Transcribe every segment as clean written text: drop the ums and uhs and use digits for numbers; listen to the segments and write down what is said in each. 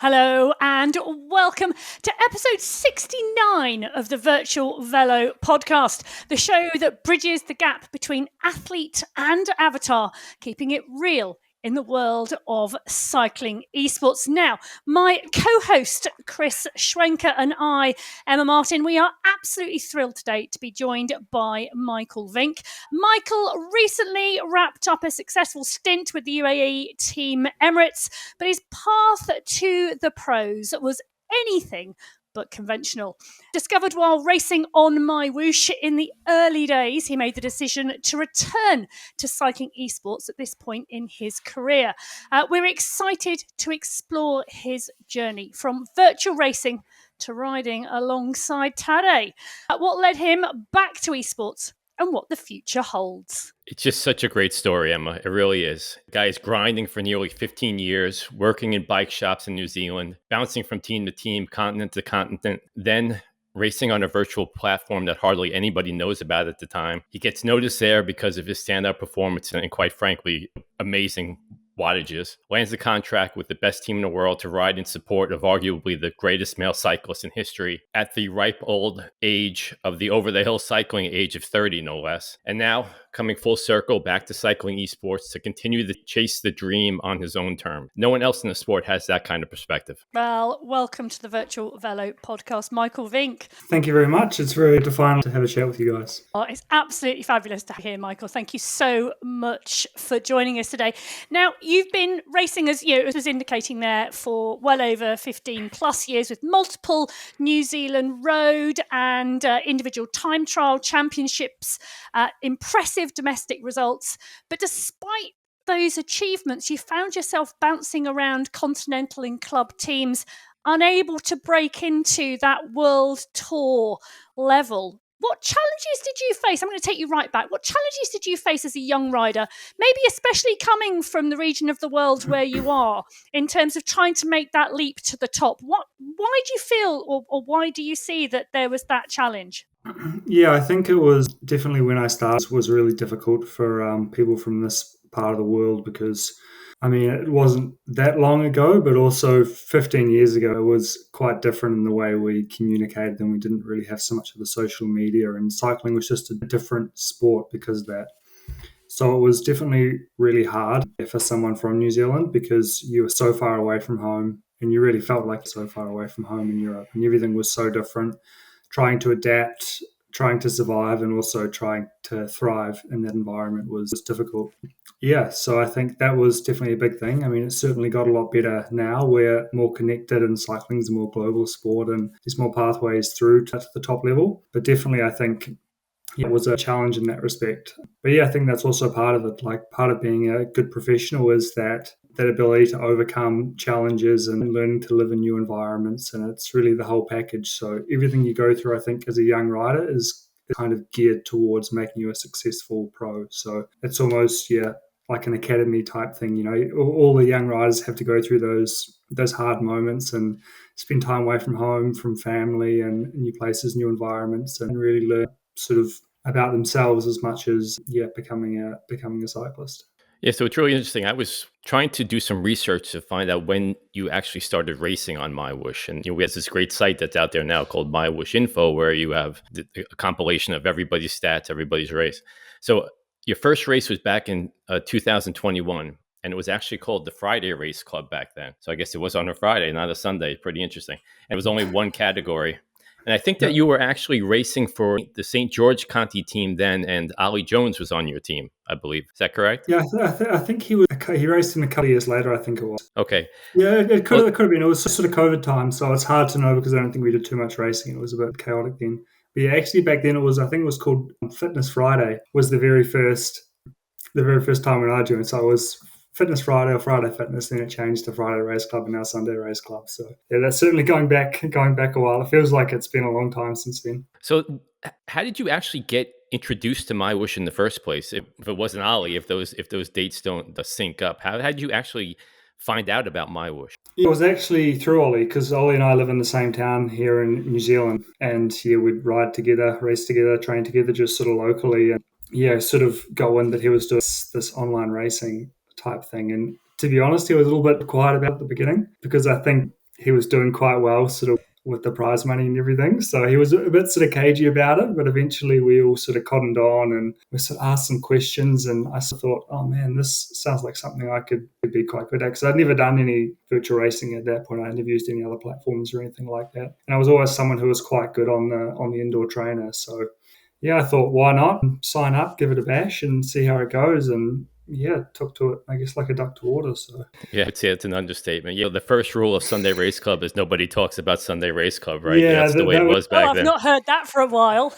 Hello and welcome to episode 69 of the Virtual Velo Podcast, the show that bridges the gap between athlete and avatar, keeping it real in the world of cycling esports. Now, my co-host Chris Schwenker and I, Emma Martin, we are absolutely thrilled today to be joined by Michael Vink. Michael recently wrapped up a successful stint with the UAE Team Emirates, but his path to the pros was anything but conventional. Discovered while racing on MyWhoosh in the early days, he made the decision to return to cycling esports at this point in his career. We're excited to explore his journey from virtual racing to riding alongside Tadej. What led him back to esports and what the future holds. It's just such a great story, Emma. It really is. The guy is grinding for nearly 15 years, working in bike shops in New Zealand, bouncing from team to team, continent to continent, then racing on a virtual platform that hardly anybody knows about at the time. He gets noticed there because of his standout performance and, quite frankly, amazing wattages, lands a contract with the best team in the world to ride in support of arguably the greatest male cyclist in history at the ripe old age of the over-the-hill cycling age of 30, no less. And now, coming full circle back to cycling esports to continue to chase the dream on his own terms. No one else in the sport has that kind of perspective. Well, welcome to the Virtual Velo Podcast, Michael Vink. Thank you very much. It's very fun to have a chat with you guys. Oh, it's absolutely fabulous to have you here, Michael. Thank you so much for joining us today. Now, you've been racing, as you was indicating there, for well over 15 plus years with multiple New Zealand road and individual time trial championships, impressive domestic results. But despite those achievements, you found yourself bouncing around continental and club teams, unable to break into that world tour level. What challenges did you face? I'm going to take you right back. What challenges did you face as a young rider, maybe especially coming from the region of the world where you are, in terms of trying to make that leap to the top? Why do you feel, or why do you see that there was that challenge? Yeah, I think it was definitely when I started was really difficult for people from this part of the world because, I mean, it wasn't that long ago, but also 15 years ago, it was quite different in the way we communicated and we didn't really have so much of the social media, and cycling was just a different sport because of that. So it was definitely really hard for someone from New Zealand because you were so far away from home and you really felt like so far away from home in Europe and everything was so different. Trying to adapt, trying to survive, and also trying to thrive in that environment was difficult. Yeah, so I think that was definitely a big thing. I mean, it's certainly got a lot better now. We're more connected and cycling is a more global sport and there's more pathways through to the top level. But definitely, I think it was a challenge in that respect. But yeah, I think that's also part of it. Like part of being a good professional is that ability to overcome challenges and learning to live in new environments. And it's really the whole package. So everything you go through, I think, as a young rider is kind of geared towards making you a successful pro. So it's almost, like an academy type thing. You know, all the young riders have to go through those hard moments and spend time away from home, from family and new places, new environments, and really learn sort of about themselves as much as becoming a cyclist. Yeah, so it's really interesting. I was trying to do some research to find out when you actually started racing on MyWhoosh. And we have this great site that's out there now called MyWhoosh Info, where you have a compilation of everybody's stats, everybody's race. So your first race was back in 2021, and it was actually called the Friday Race Club back then. So I guess it was on a Friday, not a Sunday. Pretty interesting. And it was only one category. And I think that you were actually racing for the St. George Conti team then, and Ollie Jones was on your team, I believe. Is that correct? Yeah, I think he raced him a couple of years later, I think it was. Okay. Yeah, it could have been. It was sort of COVID time, so it's hard to know because I don't think we did too much racing. It was a bit chaotic then. But yeah, actually back then I think it was called Fitness Friday was the very first time when I joined. So it was Fitness Friday or Friday Fitness, then it changed to Friday Race Club and now Sunday Race Club. So yeah, that's certainly going back a while. It feels like it's been a long time since then. So how did you actually get introduced to MyWhoosh in the first place? If it wasn't Ollie, if those dates don't sync up, how did you actually find out about MyWhoosh? It was actually through Ollie, because Ollie and I live in the same town here in New Zealand, and we'd ride together, race together, train together, just sort of locally, and sort of got wind that he was doing this online racing type thing. And to be honest, he was a little bit quiet about it at the beginning because I think he was doing quite well sort of with the prize money and everything. So he was a bit sort of cagey about it, but eventually we all sort of cottoned on and we sort of asked some questions, and I sort of thought, oh man, this sounds like something I could be quite good at, because I'd never done any virtual racing at that point. I never used any other platforms or anything like that. And I was always someone who was quite good on the indoor trainer. So yeah, I thought, why not sign up, give it a bash and see how it goes. And yeah, took to it, I guess, like a duck to water. So Yeah, I'd say it's an understatement. The first rule of Sunday Race Club is nobody talks about Sunday Race Club, right? Yeah, That's the way it was back I've then. not heard that for a while.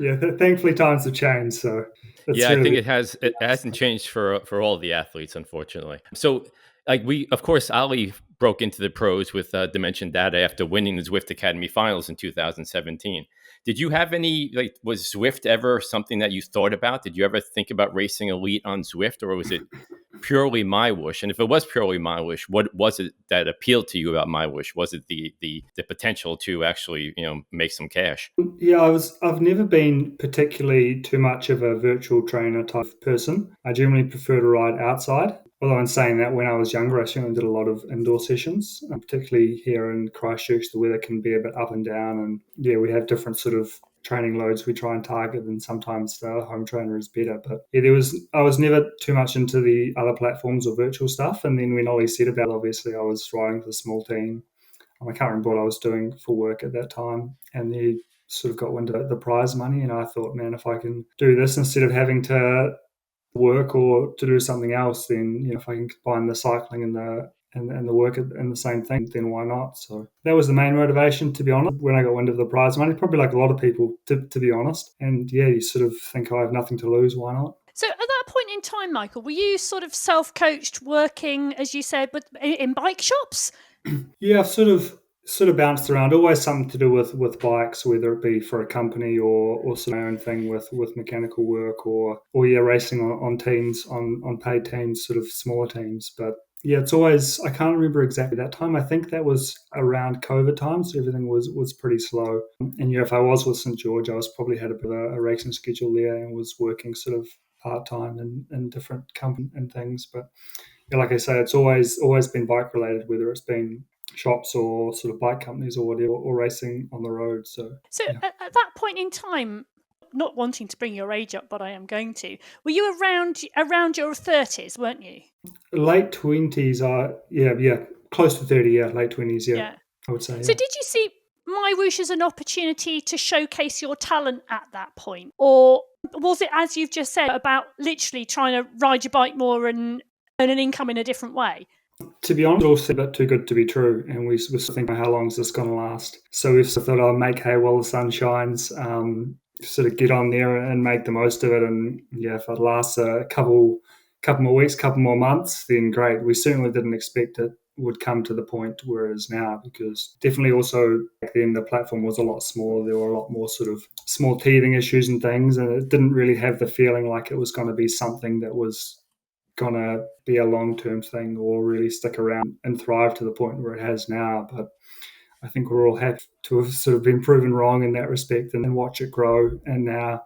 Yeah, thankfully times have changed. So yeah, I think it hasn't changed for all the athletes, unfortunately. So like of course, Ali broke into the pros with Dimension Data after winning the Zwift Academy finals in 2017. Did you have any, was Zwift ever something that you thought about? Did you ever think about racing elite on Zwift, or was it purely MyWhoosh? And if it was purely MyWhoosh, what was it that appealed to you about MyWhoosh? Was it the potential to actually, make some cash? Yeah, I've never been particularly too much of a virtual trainer type person. I generally prefer to ride outside. Although in saying that, when I was younger, I certainly did a lot of indoor sessions, particularly here in Christchurch. The weather can be a bit up and down, and yeah, we have different sort of training loads we try and target, and sometimes the home trainer is better. But yeah, I was never too much into the other platforms or virtual stuff. And then when Ollie said about it, obviously I was riding with a small team. I can't remember what I was doing for work at that time, and he sort of got wind of the prize money, and I thought, man, if I can do this instead of having to work or to do something else, then if I can combine the cycling and the work in the same thing, then why not? So that was the main motivation, to be honest, when I got wind of the prize money, probably like a lot of people, to be honest. And yeah, you sort of think, I have nothing to lose, why not? So at that point in time, Michael, were you sort of self-coached, working, as you said, in bike shops? Yeah, I've sort of bounced around. Always something to do with bikes, whether it be for a company or sort of my own thing with mechanical work or yeah, racing on teams, on paid teams, sort of smaller teams. But yeah, it's always, I can't remember exactly that time. I think that was around COVID time, so everything was pretty slow. And yeah, if I was with St. George, I was probably had a bit of a racing schedule there and was working sort of part-time in different companies and things. But yeah, like I say, it's always been bike related, whether it's been shops or sort of bike companies or whatever, or racing on the road. So yeah. At that point in time, not wanting to bring your age up, but I am going to, were you around your 30s, weren't you? Late 20s are, yeah, close to 30, yeah, late 20s, yeah. I would say. So did you see MyWhoosh as an opportunity to showcase your talent at that point? Or was it, as you've just said, about literally trying to ride your bike more and earn an income in a different way? To be honest, it's all a bit too good to be true, and we were thinking, how long is this going to last? So we thought, I'll make hay while the sun shines, sort of get on there and make the most of it. And yeah, if it lasts a couple more weeks, couple more months, then great. We certainly didn't expect it would come to the point where it is now, because definitely also back then the platform was a lot smaller. There were a lot more sort of small teething issues and things, and it didn't really have the feeling like it was going to be something that was going to be a long-term thing or really stick around and thrive to the point where it has now. But I think we're all happy to have sort of been proven wrong in that respect and then watch it grow, and now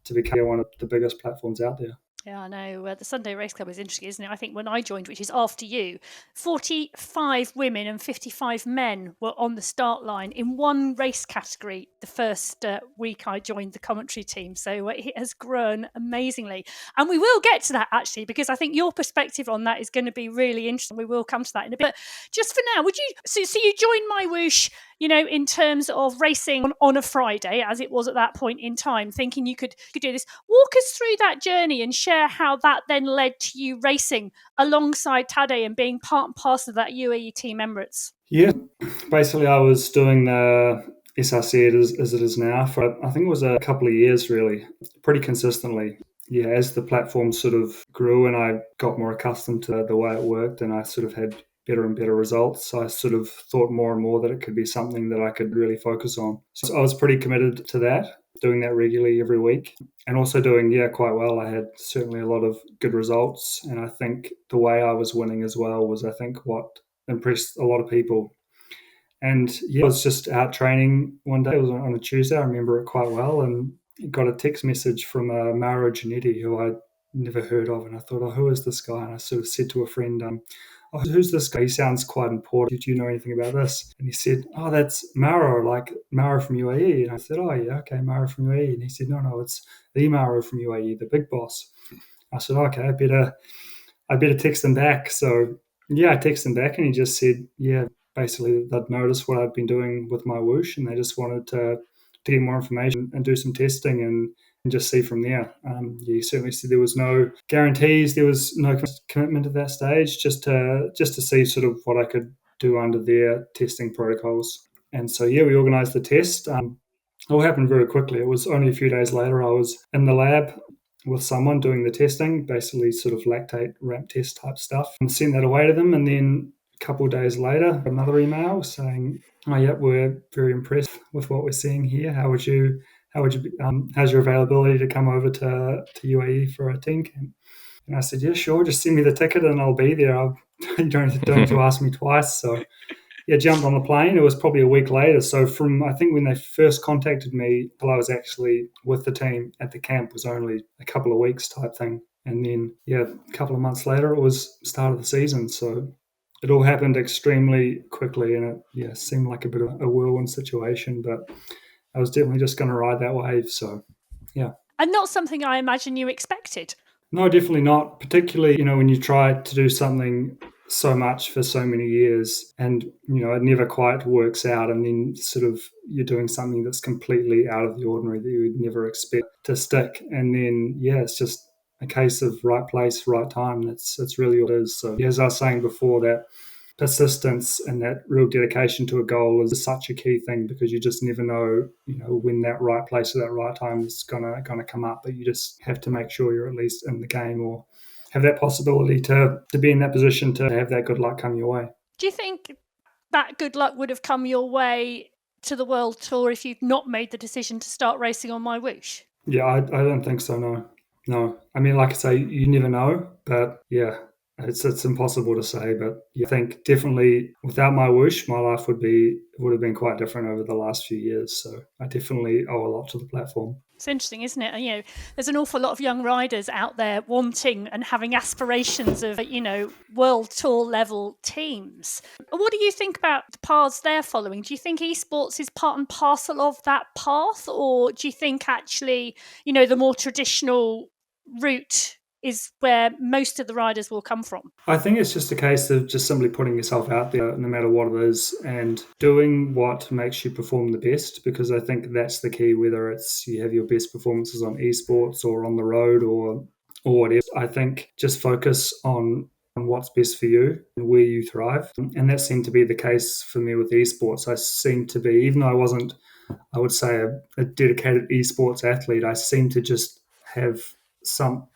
to become one of the biggest platforms out there. Yeah, I know. The Sunday Race Club is interesting, isn't it? I think when I joined, which is after you, 45 women and 55 men were on the start line in one race category the first week I joined the commentary team. So it has grown amazingly. And we will get to that, actually, because I think your perspective on that is going to be really interesting. We will come to that in a bit. But just for now, would you... So you joined MyWhoosh, in terms of racing on a Friday, as it was at that point in time, thinking you could do this. Walk us through that journey and share how that then led to you racing alongside Tadej and being part and parcel of that UAE Team Emirates. Yeah, basically I was doing the SRC as it is now for, I think it was a couple of years, really, pretty consistently. Yeah, as the platform sort of grew and I got more accustomed to the way it worked, and I sort of had better and better results, I sort of thought more and more that it could be something that I could really focus on. So I was pretty committed to that, doing that regularly every week, and also doing, quite well. I had certainly a lot of good results, and I think the way I was winning as well was, I think, what impressed a lot of people. And I was just out training one day. It was on a Tuesday. I remember it quite well, and got a text message from Mauro Giannetti, who I'd never heard of, and I thought, who is this guy? And I sort of said to a friend, "Oh, who's this guy? He sounds quite important. Do you know anything about this?" And he said, "Oh, that's Mauro, like Mauro from UAE." And I said, "Oh, yeah, okay, Mauro from UAE." And he said, "No, it's the Mauro from UAE, the big boss." I said, "Okay, I better text him back." So yeah, I texted him back and he just said, yeah, basically they'd noticed what I'd been doing with MyWhoosh and they just wanted to get more information and do some testing and just see from there. Yeah, he certainly said there was no guarantees, there was no commitment at that stage, just to see sort of what I could do under their testing protocols. And so yeah, we organised the test. It all happened very quickly. It was only a few days later I was in the lab with someone doing the testing, basically sort of lactate ramp test type stuff, and sent that away to them. And then a couple of days later, another email saying, "Oh, yeah, we're very impressed with what we're seeing here. How's your availability to come over to UAE for a team camp?" And I said, "Yeah, sure. Just send me the ticket and I'll be there. You don't have to ask me twice." So yeah, jumped on the plane. It was probably a week later. So from, I think when they first contacted me till I was actually with the team at the camp was only a couple of weeks type thing. And then, yeah, a couple of months later, it was start of the season. So it all happened extremely quickly and it seemed like a bit of a whirlwind situation, but I was definitely just going to ride that wave. So, yeah. And not something I imagine you expected. No, definitely not. Particularly, when you try to do something so much for so many years and, it never quite works out. And then sort of you're doing something that's completely out of the ordinary that you would never expect to stick. And then, yeah, it's just a case of right place, right time. That's really what it is. So, as I was saying before, that persistence and that real dedication to a goal is such a key thing because you just never know, when that right place at that right time is gonna come up. But you just have to make sure you're at least in the game or have that possibility to be in that position to have that good luck come your way. Do you think that good luck would have come your way to the World Tour if you'd not made the decision to start racing on MyWhoosh? Yeah, I don't think so, no. I mean, like I say, you never know, but yeah, it's impossible to say. But yeah, I think definitely without MyWhoosh, my life would have been quite different over the last few years. So I definitely owe a lot to the platform. It's interesting, isn't it? There's an awful lot of young riders out there wanting and having aspirations of, World Tour level teams. What do you think about the paths they're following? Do you think esports is part and parcel of that path? Or do you think actually, the more traditional route is where most of the riders will come from? I think it's just a case of just simply putting yourself out there no matter what it is and doing what makes you perform the best, because I think that's the key, whether it's you have your best performances on esports or on the road or whatever. I think just focus on what's best for you and where you thrive. And that seemed to be the case for me with esports. I seemed to be, even though I wasn't, I would say, a dedicated esports athlete, I seemed to just have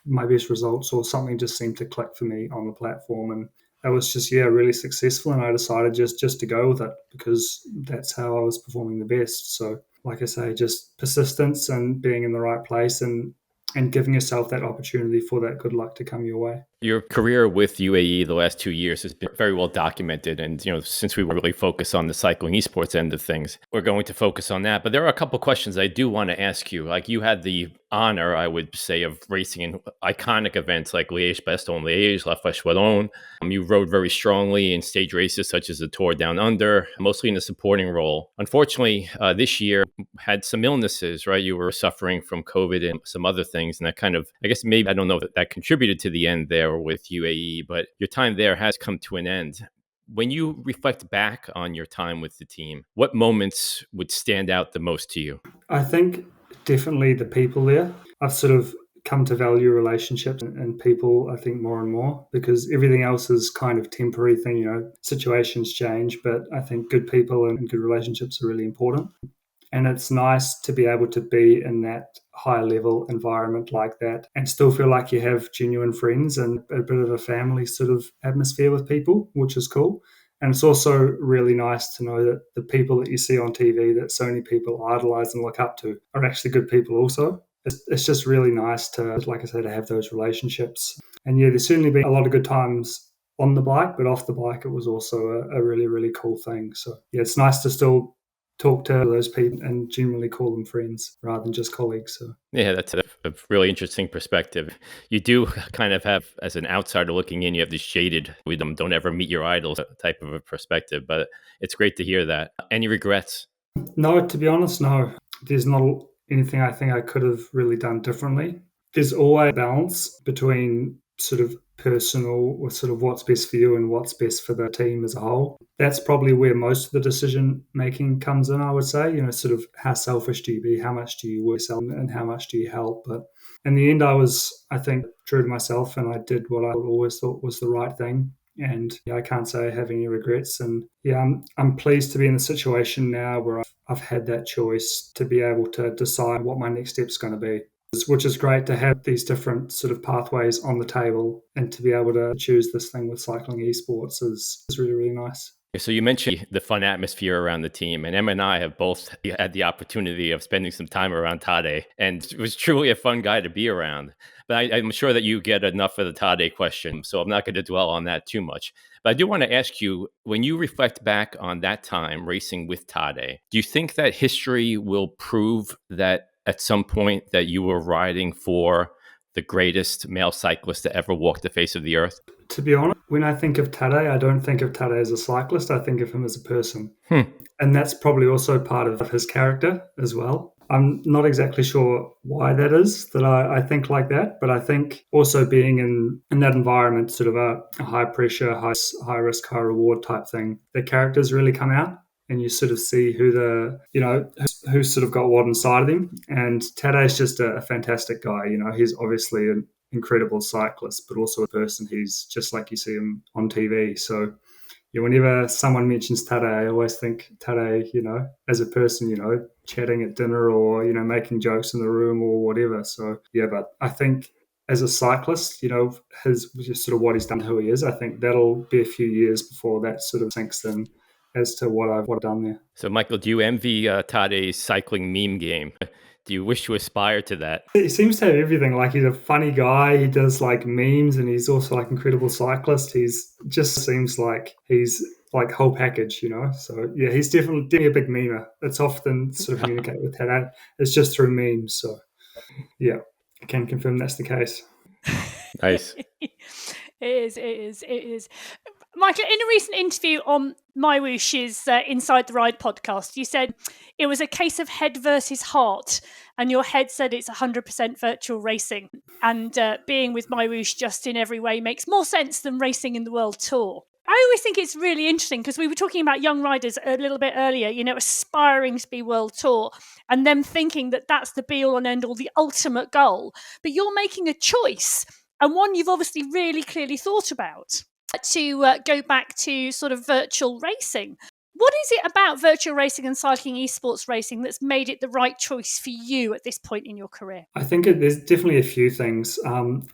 my best results or something just seemed to click for me on the platform, and it was just really successful, and I decided just to go with it because that's how I was performing the best. So like I say, just persistence and being in the right place and giving yourself that opportunity for that good luck to come your way. Your career with UAE the last 2 years has been very well documented. And, since we were really focused on the cycling esports end of things, we're going to focus on that. But there are a couple of questions I do want to ask you. Like, you had the honor, I would say, of racing in iconic events like Liège-Bastogne-Liège, La Flèche-Wallonne. You rode very strongly in stage races such as the Tour Down Under, mostly in a supporting role. Unfortunately, this year had some illnesses, right? You were suffering from COVID and some other things. And that kind of, I guess maybe, I don't know if that contributed to the end there with UAE, but your time there has come to an end. When you reflect back on your time with the team, what moments would stand out the most to you? I think definitely the people there. I've sort of come to value relationships and people, I think, more and more, because everything else is kind of temporary thing, situations change, but I think good people and good relationships are really important. And it's nice to be able to be in that high level environment like that and still feel like you have genuine friends and a bit of a family sort of atmosphere with people, which is cool. And it's also really nice to know that the people that you see on TV that so many people idolize and look up to are actually good people also. It's just really nice to, like I said, to have those relationships. And yeah, there's certainly been a lot of good times on the bike, but off the bike, it was also a really, really cool thing. So yeah, it's nice to still talk to those people and generally call them friends rather than just colleagues. So Yeah, that's a really interesting perspective. You do kind of have, as an outsider looking in, you have this shaded, we don't ever meet your idols type of a perspective, but it's great to hear that. Any regrets? no, to be honest, no. There's not anything I think I could have really done differently. There's always a balance between sort of personal or sort of what's best for you and what's best for the team as a whole. That's probably where most of the decision making comes in, I would say. Sort of how selfish do you be, how much do you work and how much do you help. But in the end, I think, true to myself, and I did what I always thought was the right thing. And I can't say I have any regrets. And I'm pleased to be in a situation now where I've had that choice to be able to decide what my next step's going to be, which is great to have these different sort of pathways on the table and to be able to choose this thing with cycling esports is really, really nice. So you mentioned the fun atmosphere around the team, and Emma and I have both had the opportunity of spending some time around Tadej, and it was truly a fun guy to be around. But I'm sure that you get enough of the Tadej question, so I'm not going to dwell on that too much. But I do want to ask you, when you reflect back on that time racing with Tadej, do you think that history will prove that at some point that you were riding for the greatest male cyclist to ever walk the face of the earth? To be honest, when I think of Tadej, I don't think of Tadej as a cyclist. I think of him as a person. And that's probably also part of his character as well. I'm not exactly sure why that is, that I think like that. But I think also being in that environment, sort of a high pressure, high risk, high reward type thing, the characters really come out. And you sort of see who's sort of got what inside of him. And Tadej's just a fantastic guy. He's obviously an incredible cyclist, but also a person. He's just like you see him on TV. So whenever someone mentions Tadej, I always think Tadej, as a person, chatting at dinner or, making jokes in the room or whatever. So, but I think as a cyclist, his just sort of what he's done, who he is, I think that'll be a few years before that sort of sinks in as to what I've done there. So, Michael, do you envy Tadej's cycling meme game? Do you wish to aspire to that? He seems to have everything. Like, he's a funny guy. He does like memes, and he's also like incredible cyclist. He's just seems like he's like whole package, So yeah, he's definitely a big memer. It's often sort of communicate with Tadej. It's just through memes. So yeah, I can confirm that's the case. Nice. It is. Michael, in a recent interview on MyWhoosh's Inside the Ride podcast, you said it was a case of head versus heart, and your head said it's 100% virtual racing, and being with MyWhoosh just in every way makes more sense than racing in the World Tour. I always think it's really interesting because we were talking about young riders a little bit earlier, aspiring to be World Tour and them thinking that that's the be all and end all, the ultimate goal. But you're making a choice, and one you've obviously really clearly thought about, to go back to sort of virtual racing. What is it about virtual racing and cycling esports racing that's made it the right choice for you at this point in your career? I think there's definitely a few things.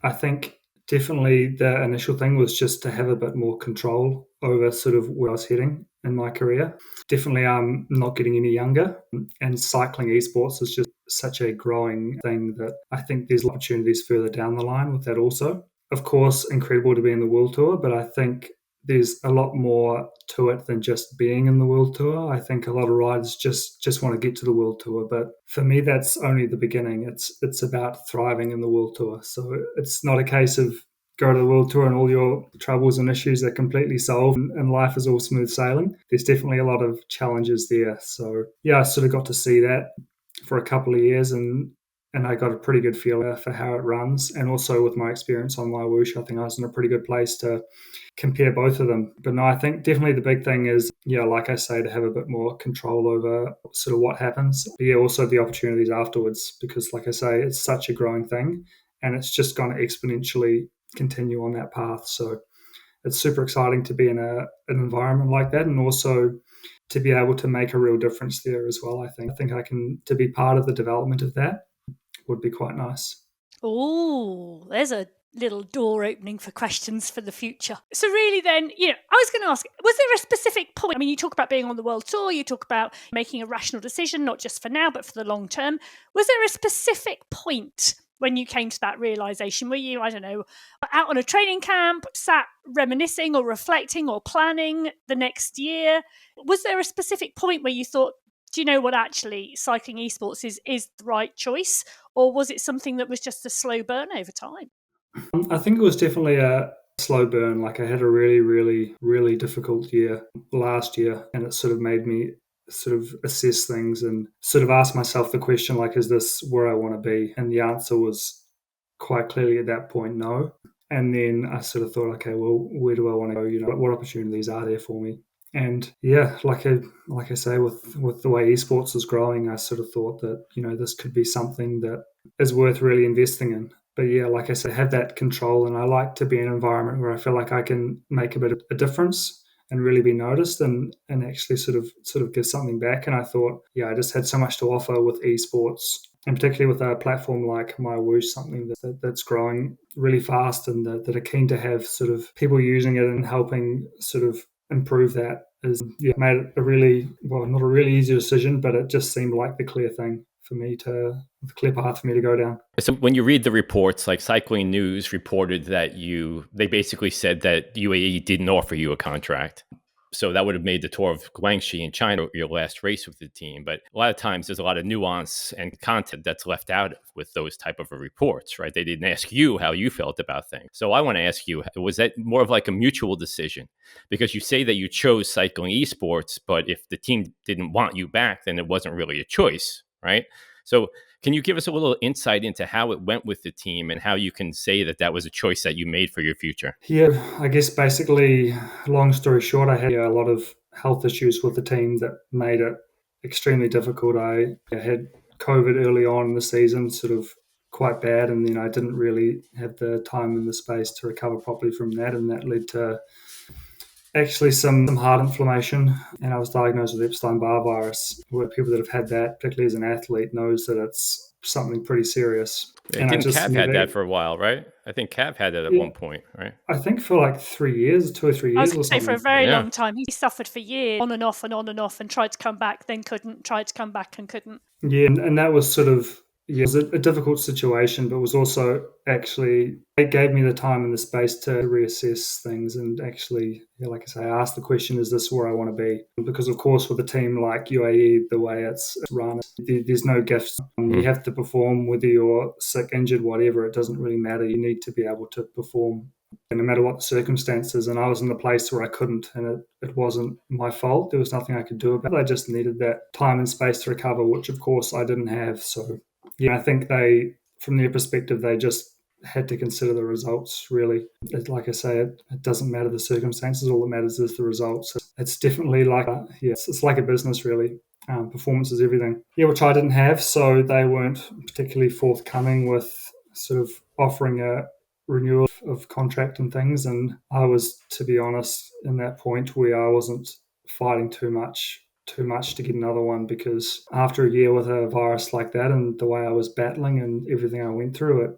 I think definitely the initial thing was just to have a bit more control over sort of where I was heading in my career. Definitely I'm not getting any younger, and cycling esports is just such a growing thing that I think there's opportunities further down the line with that also. Of course, incredible to be in the World Tour, but I think there's a lot more to it than just being in the World Tour. I think a lot of riders just want to get to the World Tour, but for me, that's only the beginning. It's about thriving in the World Tour. So it's not a case of go to the World Tour and all your troubles and issues are completely solved and life is all smooth sailing. There's definitely a lot of challenges there. So yeah, I sort of got to see that for a couple of years, and I got a pretty good feel for how it runs. And also with my experience on MyWhoosh, I think I was in a pretty good place to compare both of them. But no, I think definitely the big thing is, like I say, to have a bit more control over sort of what happens. But yeah, also the opportunities afterwards, because like I say, it's such a growing thing and it's just going to exponentially continue on that path. So it's super exciting to be in an environment like that, and also to be able to make a real difference there as well. I think to be part of the development of that would be quite nice. Oh, there's a little door opening for questions for the future. So really then, I was going to ask, was there a specific point? I mean, you talk about being on the World Tour, you talk about making a rational decision, not just for now, but for the long term. Was there a specific point when you came to that realization? Were you, I don't know, out on a training camp, sat reminiscing or reflecting or planning the next year? Was there a specific point where you thought, Do you know what actually cycling esports is the right choice, or was it something that was just a slow burn over time? I think it was definitely a slow burn. Like I had a really, really, really difficult year last year, and it sort of made me sort of assess things and sort of ask myself the question, like, is this where I want to be? And the answer was quite clearly at that point, no. And then I sort of thought, okay, well, where do I want to go? You know, what opportunities are there for me? And yeah, like I say, with the way esports is growing, I sort of thought that, you know, this could be something that is worth really investing in. But yeah, like I said, have that control, and I like to be in an environment where I feel like I can make a bit of a difference and really be noticed and actually sort of give something back. And I thought, yeah, I just had so much to offer with esports, and particularly with a platform like MyWhoosh, something that's growing really fast, and that are keen to have sort of people using it and helping sort of improve that, is made it not a really easy decision, but it just seemed like the clear path for me to go down. So when you read the reports, like Cycling News reported that they basically said that UAE didn't offer you a contract. So that would have made the Tour of Guangxi in China your last race with the team. But a lot of times there's a lot of nuance and content that's left out with those type of reports, right? They didn't ask you how you felt about things. So I want to ask you, was that more of like a mutual decision? Because you say that you chose cycling esports, but if the team didn't want you back, then it wasn't really a choice, right? So can you give us a little insight into how it went with the team and how you can say that that was a choice that you made for your future? Yeah, I guess basically, long story short, I had a lot of health issues with the team that made it extremely difficult. I had COVID early on in the season, sort of quite bad, and then I didn't really have the time and the space to recover properly from that, and that led to actually some heart inflammation, and I was diagnosed with Epstein-Barr virus, where people that have had that, particularly as an athlete, knows that it's something pretty serious. And didn't Cav had that for a while, right? I think Cav had that at one point, right? I think for like 3 years, 2 or 3 years. I was going to say for a very long time. He suffered for years, on and off and on and off, and tried to come back, then couldn't, tried to come back and couldn't. Yeah, and that was sort of, it was a difficult situation, but was also actually, it gave me the time and the space to reassess things and actually, like I say, ask the question, is this where I want to be? Because of course, with a team like UAE, the way it's run, there's no gifts. You have to perform, whether you're sick, injured, whatever, it doesn't really matter. You need to be able to perform, and no matter what the circumstances. And I was in the place where I couldn't, and it wasn't my fault. There was nothing I could do about it. I just needed that time and space to recover, which of course I didn't have. So yeah, I think from their perspective, they just had to consider the results, really. Like I say, it doesn't matter the circumstances. All that matters is the results. It's definitely like, it's like a business, really. Performance is everything. Yeah, which I didn't have, so they weren't particularly forthcoming with sort of offering a renewal of contract and things. And I was, to be honest, in that point where I wasn't fighting too much to get another one, because after a year with a virus like that and the way I was battling and everything I went through,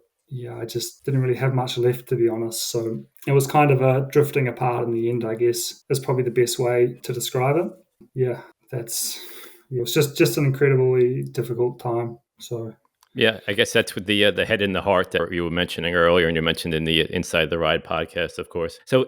I just didn't really have much left, to be honest. So it was kind of a drifting apart in the end, I guess, is probably the best way to describe it. Yeah, it was just an incredibly difficult time. So yeah, I guess that's with the head and the heart that you were mentioning earlier, and you mentioned in the Inside the Ride podcast, of course. So,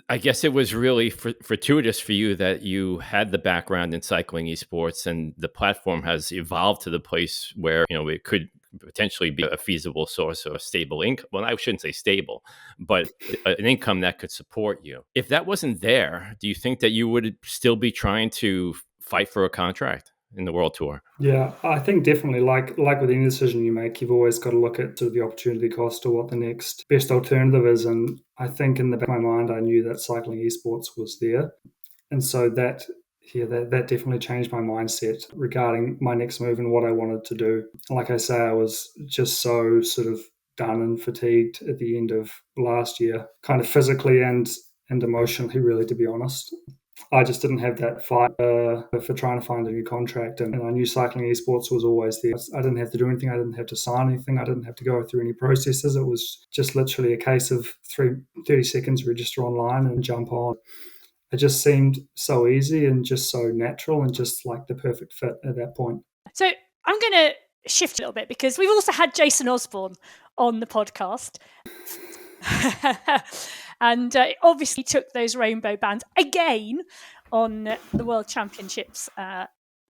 I guess it was really fortuitous for you that you had the background in cycling esports, and the platform has evolved to the place where, it could potentially be a feasible source of a stable income. Well, I shouldn't say stable, but an income that could support you. If that wasn't there, do you think that you would still be trying to fight for a contract in the World Tour? Yeah, I think definitely, like with any decision you make, you've always got to look at sort of the opportunity cost or what the next best alternative is. And I think in the back of my mind, I knew that cycling esports was there. And so that definitely changed my mindset regarding my next move and what I wanted to do. Like I say, I was just so sort of done and fatigued at the end of last year, kind of physically and emotionally, really, to be honest. I just didn't have that fight for trying to find a new contract, and I knew cycling esports was always there. I didn't have to do anything. I didn't have to sign anything. I didn't have to go through any processes. It was just literally a case of 30 seconds, register online and jump on. It just seemed so easy and just so natural and just like the perfect fit at that point. So I'm going to shift a little bit, because we've also had Jason Osborne on the podcast. And obviously took those rainbow bands again on the World Championships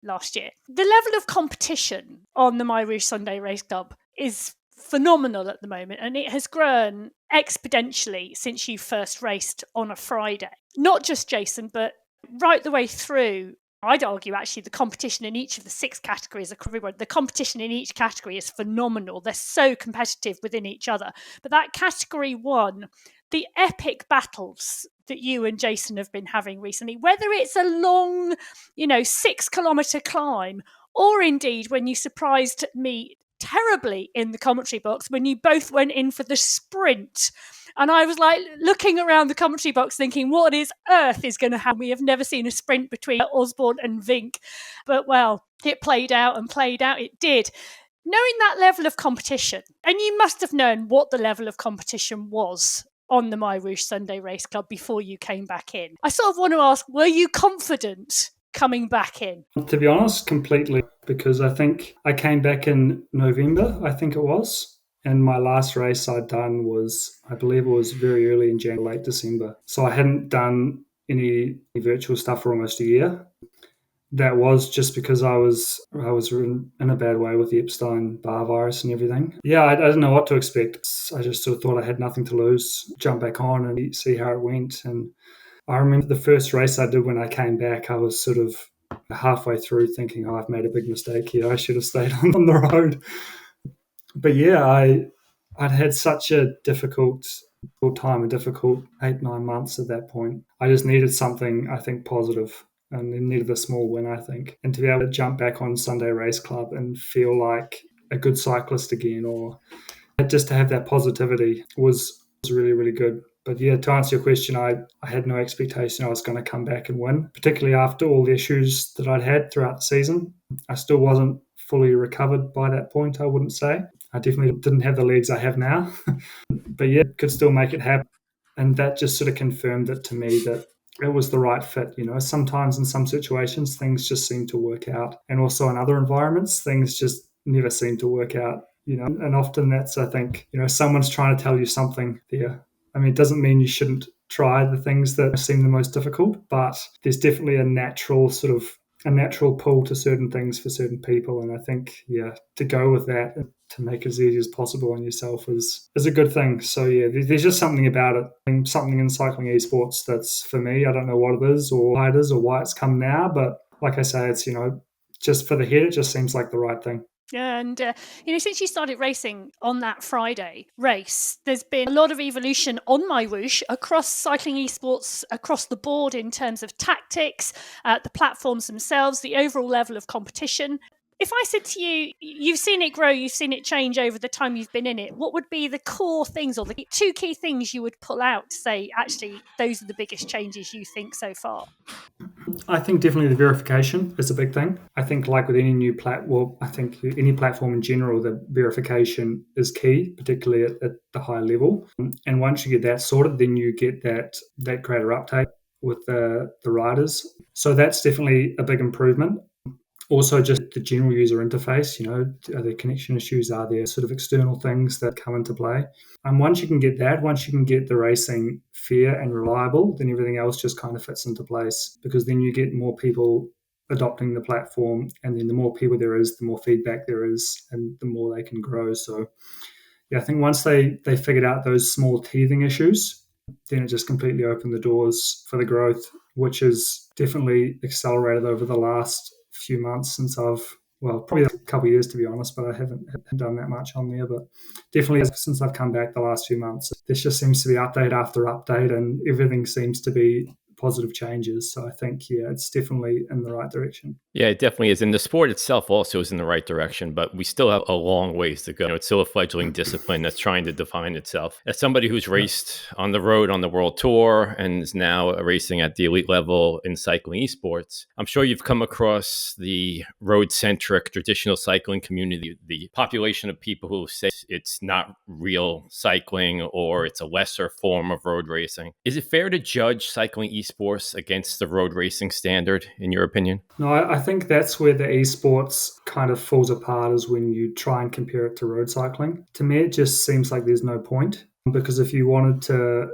last year. The level of competition on the MyWhoosh Sunday Race Club is phenomenal at the moment, and it has grown exponentially since you first raced on a Friday. Not just Jason, but right the way through. I'd argue actually the competition in each of the 6 categories, the competition in each category is phenomenal. They're so competitive within each other. But that category 1, the epic battles that you and Jason have been having recently, whether it's a long, 6-kilometre climb, or indeed when you surprised me terribly in the commentary box when you both went in for the sprint. And I was like looking around the commentary box thinking, what is earth is going to happen? We have never seen a sprint between Osborne and Vink. But well, it played out, it did. Knowing that level of competition, and you must have known what the level of competition was on the MyWhoosh Sunday Race Club before you came back in. I sort of want to ask, were you confident coming back in? To be honest, completely, because I think I came back in November, I think it was. And my last race I'd done was, I believe it was very early in January, late December. So I hadn't done any virtual stuff for almost a year. That was just because I was in a bad way with the Epstein-Barr virus and everything. Yeah, I didn't know what to expect. I just sort of thought I had nothing to lose, jump back on and see how it went. And I remember the first race I did when I came back, I was sort of halfway through thinking, I've made a big mistake here. I should have stayed on the road. But yeah, I'd had such a difficult time, a difficult 8-9 months at that point. I just needed something, I think, positive. And it needed a small win, I think. And to be able to jump back on Sunday Race Club and feel like a good cyclist again, or just to have that positivity was really, really good. But yeah, to answer your question, I had no expectation I was going to come back and win, particularly after all the issues that I'd had throughout the season. I still wasn't fully recovered by that point, I wouldn't say. I definitely didn't have the legs I have now. But yeah, could still make it happen. And that just sort of confirmed it to me that it was the right fit. Sometimes in some situations, things just seem to work out. And also in other environments, things just never seem to work out, And often that's, I think, someone's trying to tell you something there. I mean, it doesn't mean you shouldn't try the things that seem the most difficult, but there's definitely a natural pull to certain things for certain people. And I think, to go with that, to make it as easy as possible on yourself is a good thing. So yeah, there's just something about it, something in cycling esports that's for me. I don't know what it is or why it is or why it's come now, but like I say, it's, just for the head, it just seems like the right thing. Yeah, and since you started racing on that Friday race, there's been a lot of evolution on MyWhoosh across cycling esports, across the board in terms of tactics, the platforms themselves, the overall level of competition. If I said to you, you've seen it grow, you've seen it change over the time you've been in it, what would be the core things or the 2 key things you would pull out to say, actually, those are the biggest changes you think so far? I think definitely the verification is a big thing. I think like with any new I think any platform in general, the verification is key, particularly at the high level. And once you get that sorted, then you get that greater uptake with the riders. So that's definitely a big improvement. Also, just the general user interface, are there connection issues? Are there sort of external things that come into play? And once you can get the racing fair and reliable, then everything else just kind of fits into place, because then you get more people adopting the platform, and then the more people there is, the more feedback there is, and the more they can grow. So yeah, I think once they figured out those small teething issues, then it just completely opened the doors for the growth, which has definitely accelerated over the last few months since probably a couple of years, to be honest, but I haven't done that much on there. But definitely since I've come back the last few months, there just seems to be update after update, and everything seems to be positive changes. So I think, it's definitely in the right direction. Yeah, it definitely is. And the sport itself also is in the right direction, but we still have a long ways to go. It's still a fledgling discipline that's trying to define itself. As somebody who's raced on the road on the World Tour and is now racing at the elite level in cycling esports, I'm sure you've come across the road-centric traditional cycling community, the population of people who say it's not real cycling or it's a lesser form of road racing. Is it fair to judge cycling esports against the road racing standard, in your opinion? No, I think that's where the esports kind of falls apart, is when you try and compare it to road cycling. To me, it just seems like there's no point, because if you wanted to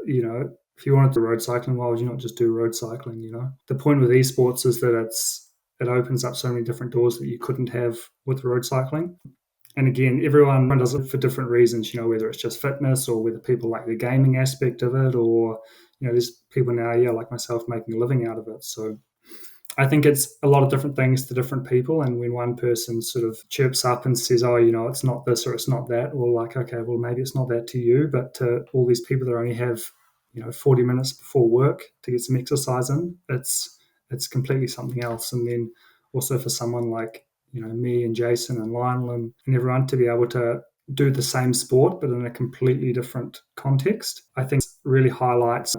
road cycling, why would you not just do road cycling? The point with esports is that it opens up so many different doors that you couldn't have with road cycling. And again, everyone does it for different reasons, whether it's just fitness or whether people like the gaming aspect of it, or, there's people now, like myself, making a living out of it. So I think it's a lot of different things to different people. And when one person sort of chirps up and says, oh, it's not this or it's not that, well, like, okay, well, maybe it's not that to you, but to all these people that only have, 40 minutes before work to get some exercise in, it's completely something else. And then also for someone like, me and Jason and Lionel and everyone to be able to do the same sport, but in a completely different context, I think really highlights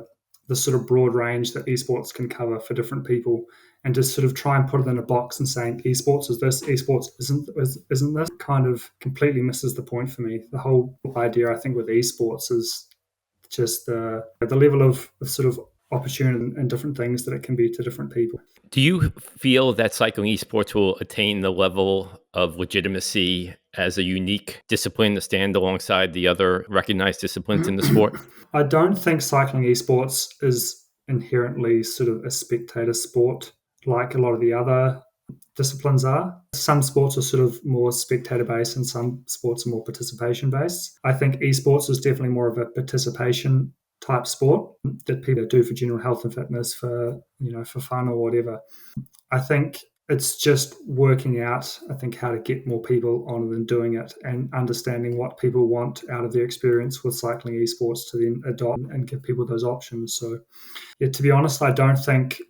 the sort of broad range that esports can cover for different people, and just sort of try and put it in a box and saying esports is this, esports isn't this, kind of completely misses the point for me. The whole idea, I think, with esports is just the level of sort of opportunity and different things that it can be to different people. Do you feel that cycling esports will attain the level of legitimacy as a unique discipline to stand alongside the other recognized disciplines in the sport? I don't think cycling esports is inherently sort of a spectator sport like a lot of the other disciplines are. Some sports are sort of more spectator based and some sports are more participation based. I think esports is definitely more of a participation type sport that people do for general health and fitness, for for fun or whatever. I think it's just working out, I think, how to get more people on it and doing it, and understanding what people want out of their experience with cycling esports to then adopt and give people those options. So, to be honest, I don't think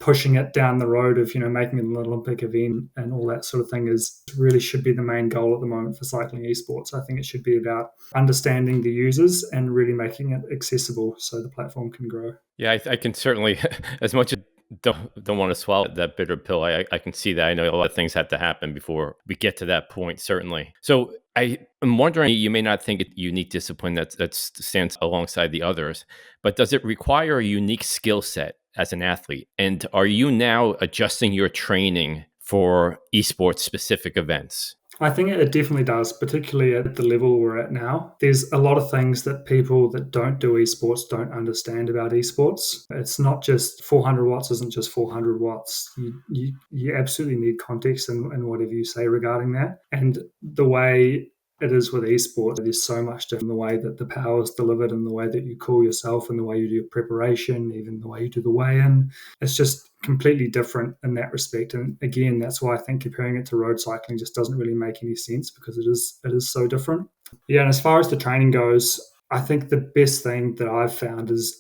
pushing it down the road of making it an Olympic event and all that sort of thing really should be the main goal at the moment for cycling esports. I think it should be about understanding the users and really making it accessible so the platform can grow. Yeah, I can certainly, as much as don't want to swallow that bitter pill, I can see that. I know a lot of things have to happen before we get to that point, certainly. So I am wondering, you may not think it's a unique discipline that stands alongside the others, but does it require a unique skill set as an athlete? And are you now adjusting your training for esports specific events? I think it definitely does, particularly at the level we're at now. There's a lot of things that people that don't do esports don't understand about esports. It's not just 400 watts isn't just 400 watts. You absolutely need context and whatever you say regarding that. And the way it is with esports, there's so much different, the way that the power is delivered and the way that you cool yourself and the way you do your preparation, even the way you do the weigh-in. It's just completely different in that respect. And again, that's why I think comparing it to road cycling just doesn't really make any sense, because it is so different. Yeah, and as far as the training goes, I think the best thing that I've found is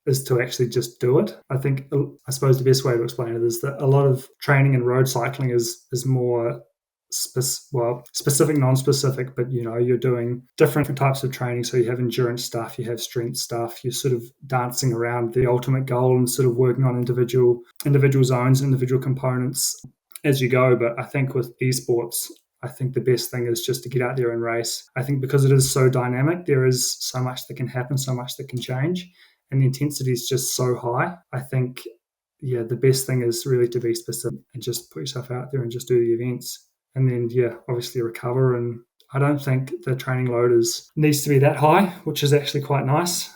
to actually just do it. I suppose the best way to explain it is that a lot of training in road cycling is more specific, non-specific, but you're doing different types of training. So you have endurance stuff, you have strength stuff, you're sort of dancing around the ultimate goal and sort of working on individual zones, individual components as you go. But I think with esports, I think the best thing is just to get out there and race. I think because it is so dynamic, there is so much that can happen, so much that can change, and the intensity is just so high. I think, the best thing is really to be specific and just put yourself out there and just do the events. And then, obviously recover. And I don't think the training load needs to be that high, which is actually quite nice.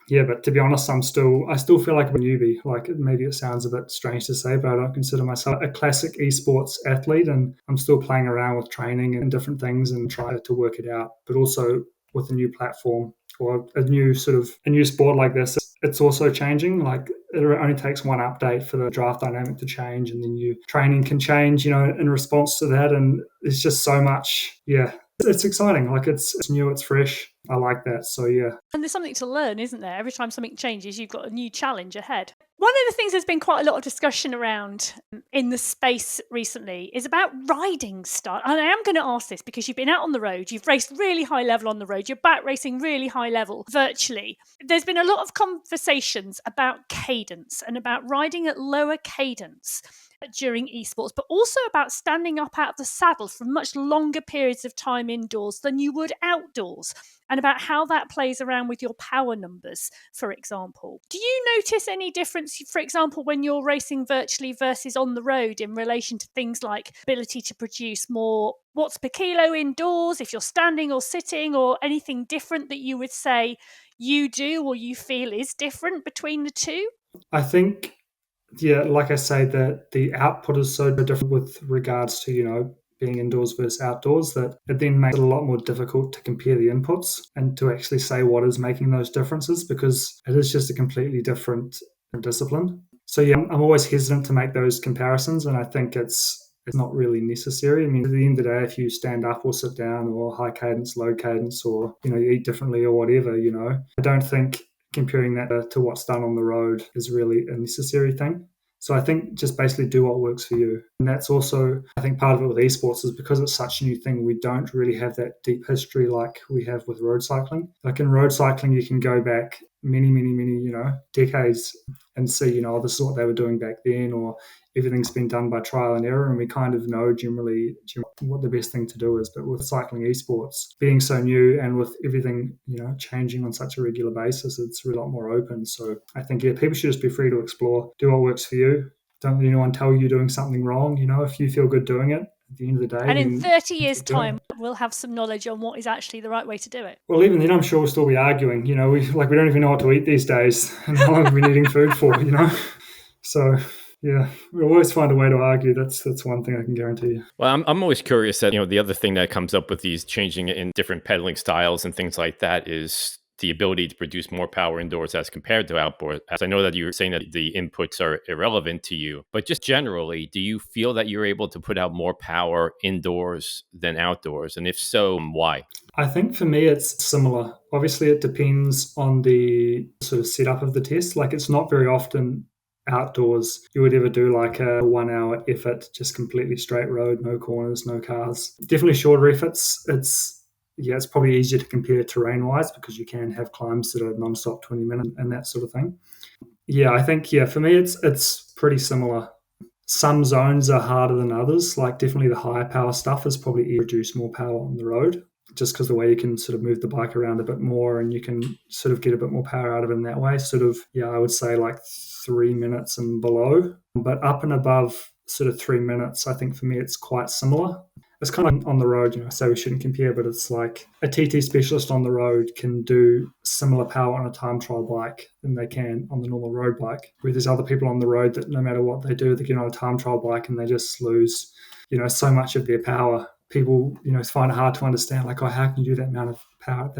Yeah, but to be honest, I still feel like a newbie. Like, maybe it sounds a bit strange to say, but I don't consider myself a classic esports athlete. And I'm still playing around with training and different things and try to work it out. But also with a new platform or a new sport like this, it's also changing. Like, it only takes one update for the draft dynamic to change, and then your training can change, in response to that. And it's just so much. Yeah, it's exciting. Like, it's new, it's fresh. I like that. So, yeah. And there's something to learn, isn't there? Every time something changes, you've got a new challenge ahead. One of the things there's been quite a lot of discussion around in the space recently is about riding style. And I am going to ask this because you've been out on the road, you've raced really high level on the road, you're back racing really high level virtually. There's been a lot of conversations about cadence and about riding at lower cadence during esports, but also about standing up out of the saddle for much longer periods of time indoors than you would outdoors, and about how that plays around with your power numbers, for example. Do you notice any difference, for example, when you're racing virtually versus on the road in relation to things like ability to produce more watts per kilo indoors, if you're standing or sitting, or anything different that you would say you do or you feel is different between the two? I think yeah, like I say, that the output is so different with regards to, being indoors versus outdoors, that it then makes it a lot more difficult to compare the inputs and to actually say what is making those differences, because it is just a completely different discipline. So yeah, I'm always hesitant to make those comparisons, and I think it's not really necessary. I mean, at the end of the day, if you stand up or sit down or high cadence, low cadence, or you eat differently or whatever, I don't think comparing that to what's done on the road is really a necessary thing. So I think just basically do what works for you. And that's also, I think, part of it with esports is because it's such a new thing, we don't really have that deep history like we have with road cycling. Like in road cycling, you can go back many, many, many, decades and see, this is what they were doing back then, or everything's been done by trial and error, and we kind of know generally what the best thing to do is. But with cycling esports being so new and with everything, changing on such a regular basis, it's a lot more open. So I think, yeah, people should just be free to explore, do what works for you. Don't let anyone tell you doing something wrong. If you feel good doing it, at the end of the day. And in 30 years' time, we'll have some knowledge on what is actually the right way to do it. Well, even then, I'm sure we'll still be arguing. We don't even know what to eat these days, and how long have we been eating food for? So yeah, we'll always find a way to argue. That's one thing I can guarantee you. Well, I'm always curious that the other thing that comes up with these changing in different pedaling styles and things like that is the ability to produce more power indoors as compared to outdoors. As I know that you're saying that the inputs are irrelevant to you, but just generally, do you feel that you're able to put out more power indoors than outdoors? And if so, why? I think for me, it's similar. Obviously, it depends on the sort of setup of the test. Like, it's not very often outdoors you would ever do like a 1 hour effort, just completely straight road, no corners, no cars. Definitely shorter efforts. It's probably easier to compare terrain wise because you can have climbs that are non-stop 20 minutes and that sort of thing. Yeah, I think, for me, it's pretty similar. Some zones are harder than others. Like definitely the higher power stuff is probably produce more power on the road, just because the way you can sort of move the bike around a bit more and you can sort of get a bit more power out of it in that way. I would say like 3 minutes and below, but up and above sort of 3 minutes, I think for me it's quite similar. It's kind of like on the road, I say we shouldn't compare, but it's like a TT specialist on the road can do similar power on a time trial bike than they can on the normal road bike. Where there's other people on the road that no matter what they do, they get on a time trial bike and they just lose, so much of their power. People, find it hard to understand, like, how can you do that amount of power,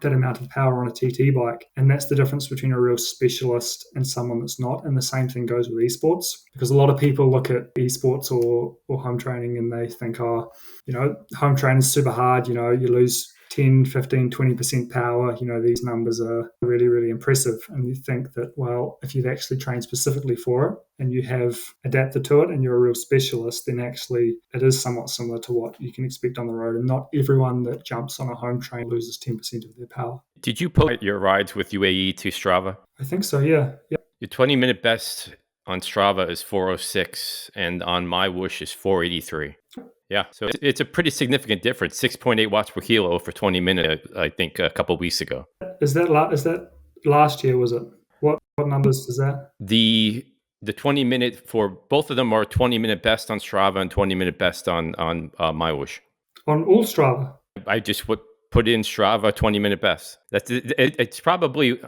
that amount of power on a TT bike? And that's the difference between a real specialist and someone that's not. And the same thing goes with esports, because a lot of people look at esports or home training and they think, home training is super hard, you lose 10, 15, 20% power, these numbers are really, really impressive. And you think that, well, if you've actually trained specifically for it and you have adapted to it and you're a real specialist, then actually it is somewhat similar to what you can expect on the road. And not everyone that jumps on a home train loses 10% of their power. Did you post your rides with UAE to Strava? I think so, yeah. Your 20-minute best on Strava is 4:06 and on MyWhoosh is 4:83. Yeah, so it's a pretty significant difference, 6.8 watts per kilo for 20 minutes, I think, a couple of weeks ago. Is that last year, was it? What numbers is that? The 20-minute for both of them are 20-minute best on Strava and 20-minute best on MyWhoosh. On all Strava? I just put in Strava 20-minute best. It's probably...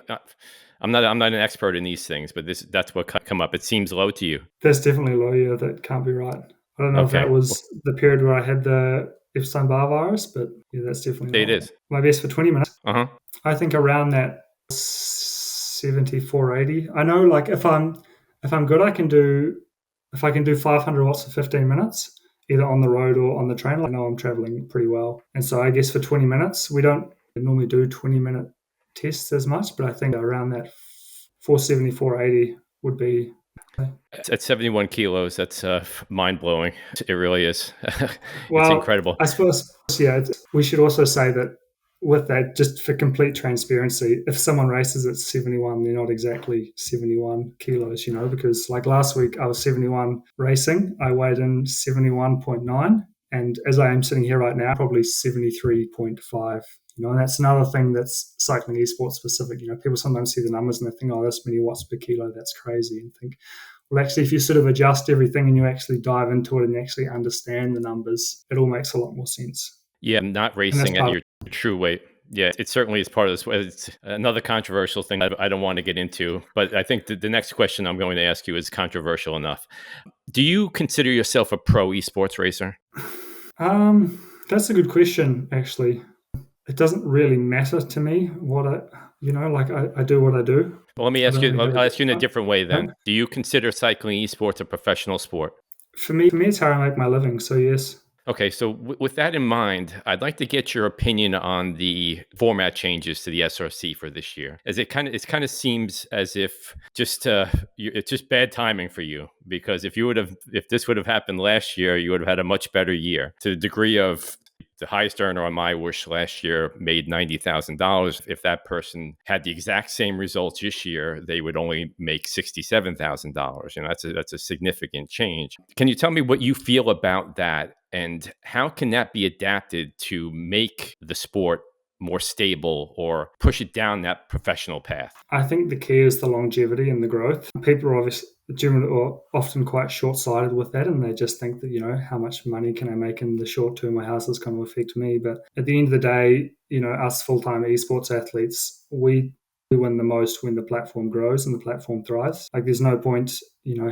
I'm not an expert in these things, but that's what come up. It seems low to you. That's definitely low, yeah. That can't be right. I don't know if that was the period where I had the Epstein-Barr virus, but yeah, that's definitely it is. My best for 20 minutes. Uh-huh. I think around that 74, 80. I know, like, if I'm good, if I can do 500 watts for 15 minutes, either on the road or on the train, I know I'm traveling pretty well. And so I guess for 20 minutes, we don't normally do 20-minute tests as much, but I think around that 470, 480 would be... At 71 kilos, that's mind-blowing. It really is. It's incredible. I suppose, we should also say that with that, just for complete transparency, if someone races at 71, they're not exactly 71 kilos, because like last week I was 71 racing. I weighed in 71.9, and as I am sitting here right now, probably 73.5. And that's another thing that's cycling esports specific. People sometimes see the numbers and they think, this many watts per kilo, that's crazy. And think, well, actually, if you sort of adjust everything and you actually dive into it and you actually understand the numbers, it all makes a lot more sense. Yeah, not racing at your true weight. Yeah, it certainly is part of this. It's another controversial thing I don't want to get into, but I think the next question I'm going to ask you is controversial enough. Do you consider yourself a pro esports racer? That's a good question, actually. It doesn't really matter to me what I do what I do. Well, let me ask you, I'll ask you in a different way then. Yeah. Do you consider cycling esports a professional sport? For me, it's how I make my living. So yes. Okay, so with that in mind, I'd like to get your opinion on the format changes to the SRC for this year, as it kind of seems as if it's just bad timing for you, because if this would have happened last year, you would have had a much better year, to the degree of the highest earner on MyWhoosh last year made $90,000. If that person had the exact same results this year, they would only make $67,000. That's a significant change. Can you tell me what you feel about that, and how can that be adapted to make the sport more stable or push it down that professional path? I think the key is the longevity and the growth. People are often quite short-sighted with that, and they just think that, how much money can I make in the short term, or how's this going to affect me? But at the end of the day, us full-time esports athletes, we win the most when the platform grows and the platform thrives. Like, there's no point,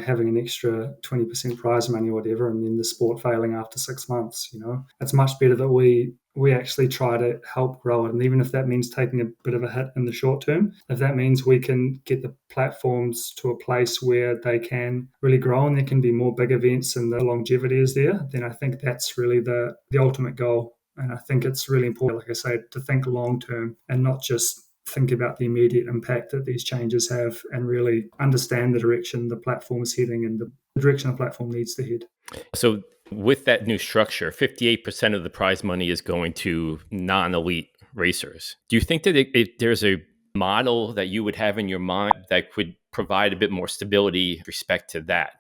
having an extra 20% prize money or whatever, and then the sport failing after 6 months. It's much better that we actually try to help grow it. And even if that means taking a bit of a hit in the short term, if that means we can get the platforms to a place where they can really grow and there can be more big events and the longevity is there, then I think that's really the ultimate goal. And I think it's really important, like I say, to think long term and not just think about the immediate impact that these changes have, and really understand the direction the platform is heading and the direction the platform needs to head. So with that new structure, 58% of the prize money is going to non-elite racers. Do you think that there's a model that you would have in your mind that could provide a bit more stability with respect to that?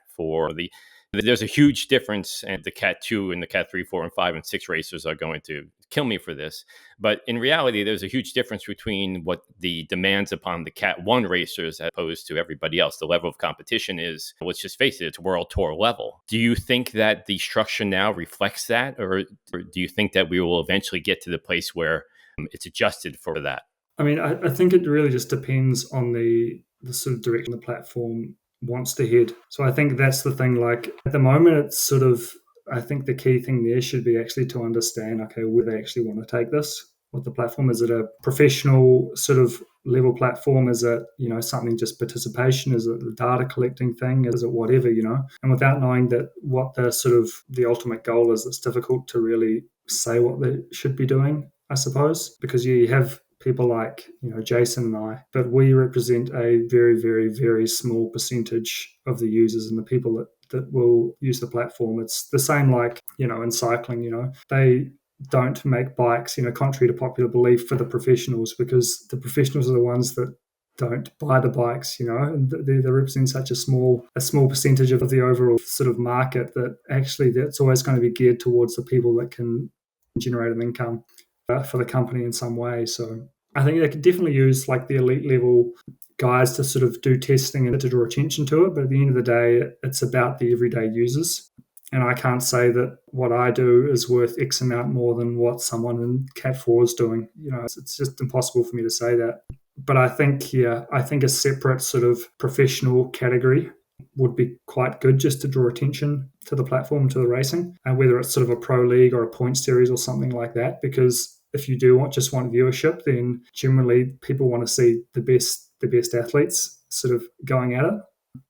There's a huge difference, and the Cat 2 and the Cat 3, 4, and 5, and 6 racers are going to kill me for this. But in reality, there's a huge difference between what the demands upon the Cat 1 racers as opposed to everybody else. The level of competition is, let's just face it, it's World Tour level. Do you think that the structure now reflects that? Or do you think that we will eventually get to the place where it's adjusted for that? I mean, I think it really just depends on the sort of direction the platform wants to head. So I think that's the thing. Like, at the moment, it's sort of, I think the key thing there should be actually to understand, okay, where they actually want to take this. What the platform is, it a professional sort of level platform? Is it, something just participation? Is it the data collecting thing? Is it whatever, And without knowing that what the ultimate goal is, it's difficult to really say what they should be doing, I suppose, because you have people like, Jason and I, but we represent a very, very, very small percentage of the users and the people that will use the platform. It's the same like, in cycling, they don't make bikes, contrary to popular belief, for the professionals, because the professionals are the ones that don't buy the bikes, and they represent such a small percentage of the overall sort of market, that actually that's always going to be geared towards the people that can generate an income for the company in some way. So I think they could definitely use like the elite level guys to sort of do testing and to draw attention to it. But at the end of the day, it's about the everyday users. And I can't say that what I do is worth X amount more than what someone in Cat 4 is doing. It's just impossible for me to say that. But I think a separate sort of professional category would be quite good, just to draw attention to the platform, to the racing, and whether it's sort of a pro league or a point series or something like that. Because if you do just want viewership, then generally people want to see the best athletes sort of going at it.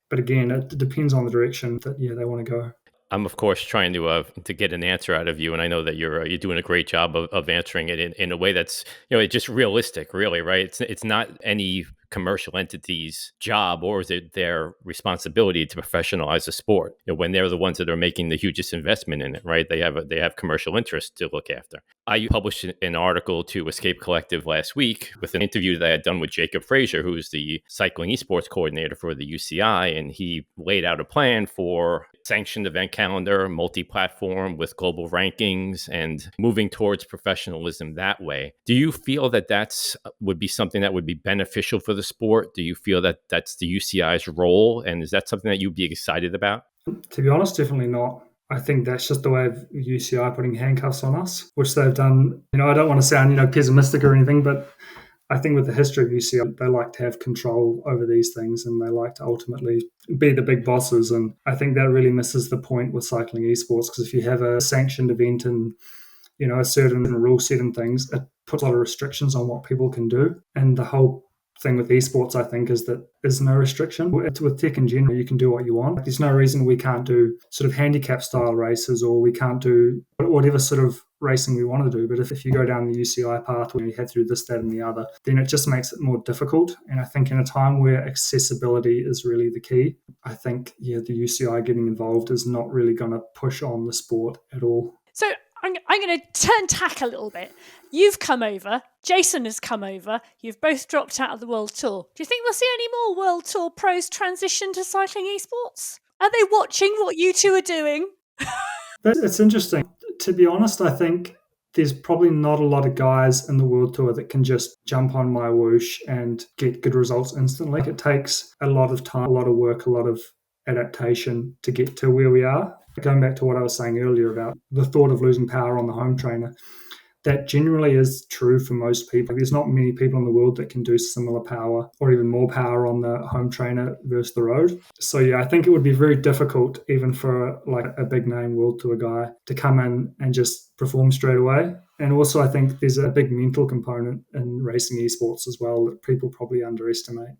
But again, it depends on the direction that they want to go. I'm, of course, trying to get an answer out of you, and I know that you're doing a great job of answering it in a way that's it's just realistic, really, right? It's not any commercial entity's job, or is it their responsibility to professionalize the sport when they're the ones that are making the hugest investment in it, right? They have commercial interests to look after. I published an article to Escape Collective last week with an interview that I had done with Jacob Frazier, who's the cycling esports coordinator for the UCI, and he laid out a plan for sanctioned event calendar, multi-platform with global rankings, and moving towards professionalism that way. Do you feel that would be something that would be beneficial for the sport? Do you feel that that's the UCI's role? And is that something that you'd be excited about? To be honest, definitely not. I think that's just the way of UCI putting handcuffs on us, which they've done. I don't want to sound, pessimistic or anything, but I think with the history of UCI, they like to have control over these things and they like to ultimately be the big bosses. And I think that really misses the point with cycling esports, because if you have a sanctioned event and, a certain rule set and things, it puts a lot of restrictions on what people can do. And the whole thing with esports, I think, is that there's no restriction. With tech in general, you can do what you want. There's no reason we can't do sort of handicap style races, or we can't do whatever sort of racing we want to do. But if you go down the UCI path where you have to do this, that, and the other, then it just makes it more difficult. And I think in a time where accessibility is really the key, I think, the UCI getting involved is not really going to push on the sport at all. So I'm going to turn tack a little bit. You've come over. Jason has come over. You've both dropped out of the World Tour. Do you think we'll see any more World Tour pros transition to cycling esports? Are they watching what you two are doing? It's interesting. To be honest, I think there's probably not a lot of guys in the World Tour that can just jump on MyWhoosh and get good results instantly. It takes a lot of time, a lot of work, a lot of adaptation to get to where we are. Going back to what I was saying earlier about the thought of losing power on the home trainer, that generally is true for most people. There's not many people in the world that can do similar power or even more power on the home trainer versus the road. So I think it would be very difficult even for like a big name World Tour guy to come in and just perform straight away. And also I think there's a big mental component in racing esports as well that people probably underestimate.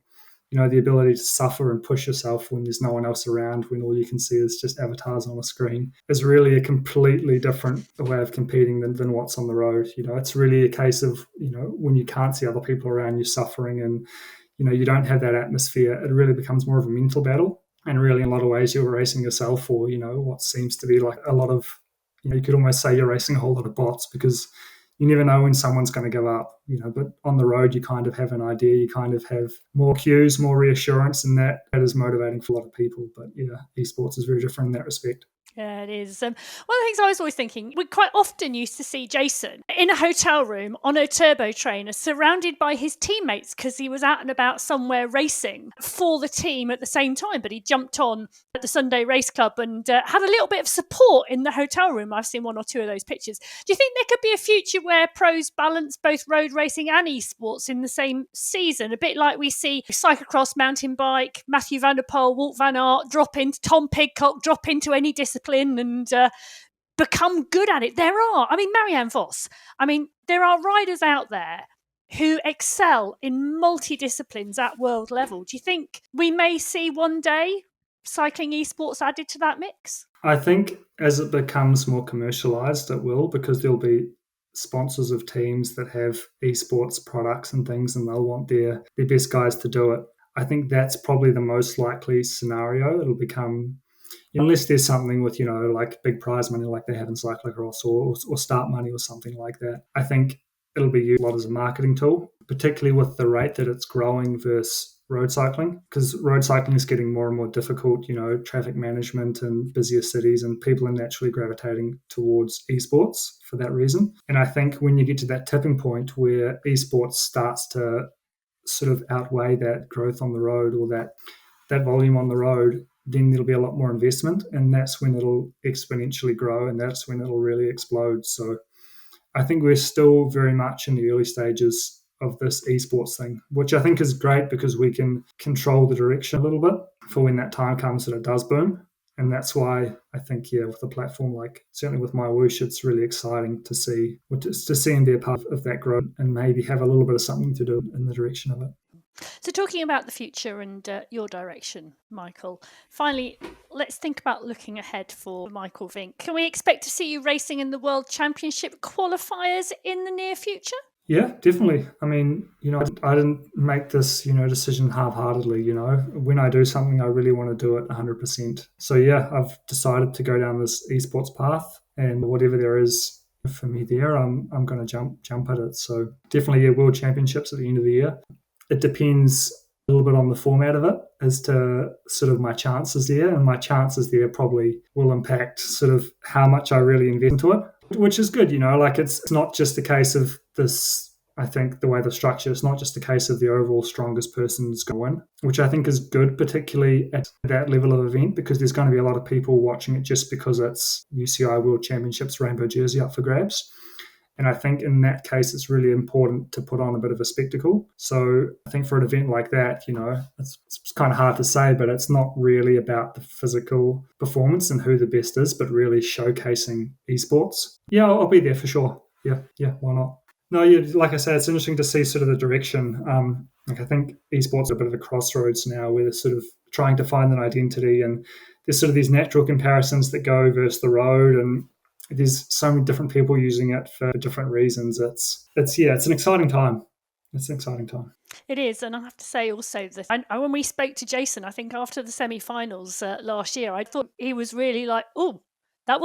The ability to suffer and push yourself when there's no one else around, when all you can see is just avatars on a screen, is really a completely different way of competing than what's on the road. It's really a case of, when you can't see other people around you suffering and, you don't have that atmosphere, it really becomes more of a mental battle. And really, in a lot of ways, you're racing yourself for, what seems to be like a lot of, you could almost say you're racing a whole lot of bots, because you never know when someone's going to give up, but on the road, you kind of have an idea, you kind of have more cues, more reassurance, and that is motivating for a lot of people. But esports is very different in that respect. Yeah, it is. One of the things I was always thinking, we quite often used to see Jason in a hotel room on a turbo trainer surrounded by his teammates because he was out and about somewhere racing for the team at the same time. But he jumped on at the Sunday Race Club and had a little bit of support in the hotel room. I've seen one or two of those pictures. Do you think there could be a future where pros balance both road racing and esports in the same season? A bit like we see cyclocross, mountain bike, Matthew van der Poel, Wout van Aert drop into, Tom Pidcock drop into any discipline and become good at it. Marianne Vos, there are riders out there who excel in multi-disciplines at world level. Do you think we may see one day cycling esports added to that mix? I think as it becomes more commercialized, it will, because there'll be sponsors of teams that have esports products and things, and they'll want their best guys to do it. I think that's probably the most likely scenario. It'll become, unless there's something with, like big prize money like they have in cyclocross or start money or something like that. I think it'll be used a lot as a marketing tool, particularly with the rate that it's growing versus road cycling, because road cycling is getting more and more difficult, traffic management and busier cities, and people are naturally gravitating towards esports for that reason. And I think when you get to that tipping point where esports starts to sort of outweigh that growth on the road or that volume on the road, then there'll be a lot more investment, and that's when it'll exponentially grow, and that's when it'll really explode. So I think we're still very much in the early stages of this esports thing, which I think is great because we can control the direction a little bit for when that time comes that it does boom. And that's why I think, with a platform like, certainly with MyWhoosh, it's really exciting to see and be a part of that growth and maybe have a little bit of something to do in the direction of it. So talking about the future and your direction, Michael, finally, let's think about looking ahead for Michael Vink. Can we expect to see you racing in the World Championship qualifiers in the near future? Yeah, definitely. I didn't make this, decision half-heartedly, When I do something, I really want to do it 100%. So I've decided to go down this esports path, and whatever there is for me there, I'm going to jump at it. So definitely, World Championships at the end of the year. It depends a little bit on the format of it as to sort of my chances there, and my chances there probably will impact sort of how much I really invest into it, which is good, it's not just a case of this I think the way the structure, it's not just a case of the overall strongest person's going to win, which I think is good, particularly at that level of event, because there's going to be a lot of people watching it just because it's UCI World Championships rainbow jersey up for grabs. And I think in that case, it's really important to put on a bit of a spectacle. So I think for an event like that, it's kind of hard to say, but it's not really about the physical performance and who the best is, but really showcasing esports. Yeah, I'll be there for sure. Yeah, why not? No, like I said, it's interesting to see sort of the direction. I think esports are a bit of a crossroads now where they're sort of trying to find an identity, and there's sort of these natural comparisons that go versus the road, and there's so many different people using it for different reasons. It's an exciting time. It's an exciting time. It is, and I have to say also that when we spoke to Jason, I think after the semi-finals last year, I thought he was really like, oh, that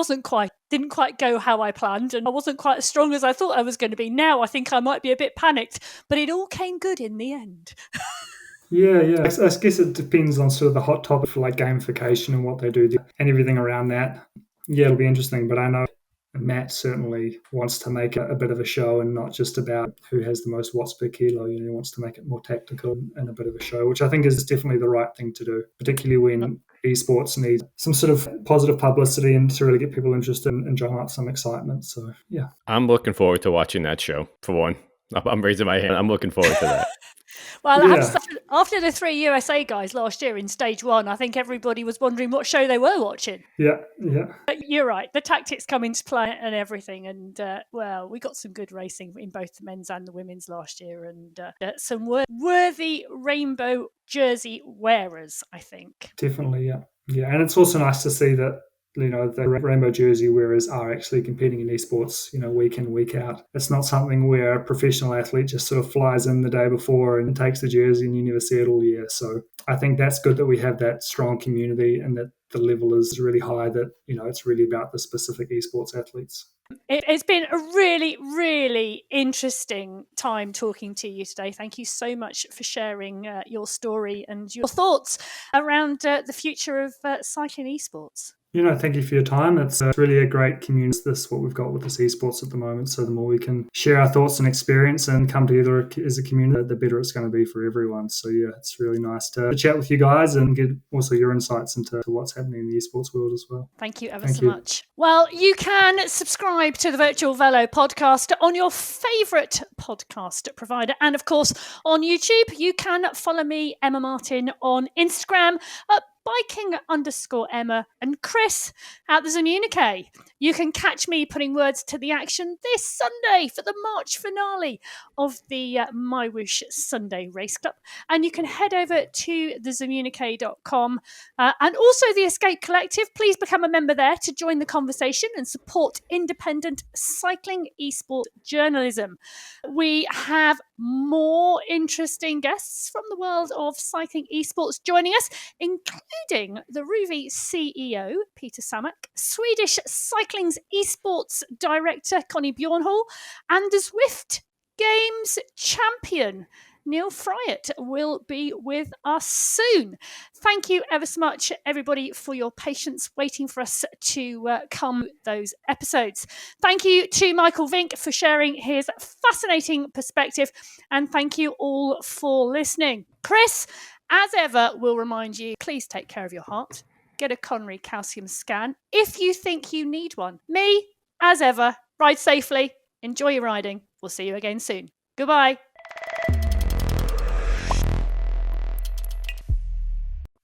didn't quite go how I planned, and I wasn't quite as strong as I thought I was going to be. Now I think I might be a bit panicked, but it all came good in the end. Yeah. I guess it depends on sort of the hot topic for like gamification and what they do and everything around that. Yeah, it'll be interesting, but I know Matt certainly wants to make it a bit of a show and not just about who has the most watts per kilo. He wants to make it more tactical and a bit of a show, which I think is definitely the right thing to do, particularly when esports need some sort of positive publicity and to really get people interested and drum up some excitement. So, yeah. I'm looking forward to watching that show, for one. I'm raising my hand. I'm looking forward to that. Well, I have to say, after the 3 USA guys last year in stage one, I think everybody was wondering what show they were watching. Yeah. But you're right. The tactics come into play and everything. And, we got some good racing in both the men's and the women's last year, and some worthy rainbow jersey wearers, I think. Definitely, yeah. Yeah, and it's also nice to see that the rainbow jersey wearers are actually competing in esports, week in, week out. It's not something where a professional athlete just sort of flies in the day before and takes the jersey and you never see it all year. So I think that's good that we have that strong community and that the level is really high, that, it's really about the specific esports athletes. It's been a really, really interesting time talking to you today. Thank you so much for sharing your story and your thoughts around the future of cycling esports. Thank you for your time. It's really a great community. This is what we've got with this esports at the moment. So the more we can share our thoughts and experience and come together as a community, the better it's going to be for everyone. So yeah, it's really nice to chat with you guys and get also your insights into what's happening in the esports world as well. Thank you ever so much. Well, you can subscribe to the Virtual Velo Podcast on your favourite podcast provider. And of course, on YouTube, you can follow me, Emma Martin, on Instagram at biking_Emma, and Chris at the Zamunique. You can catch me putting words to the action this Sunday for the March finale of the MyWhoosh Sunday Race Club. And you can head over to thezamunique.com and also the Escape Collective. Please become a member there to join the conversation and support independent cycling esport journalism. We have more interesting guests from the world of cycling esports joining us, including the Ruvi CEO, Peter Samak, Swedish Cycling's esports director, Connie Bjornhall, and the Zwift Games champion, Neil Fryatt, will be with us soon. Thank you ever so much, everybody, for your patience waiting for us to come those episodes. Thank you to Michael Vink for sharing his fascinating perspective, and thank you all for listening. Chris, as ever, will remind you, please take care of your heart. Get a coronary calcium scan if you think you need one. Me, as ever, ride safely. Enjoy your riding. We'll see you again soon. Goodbye.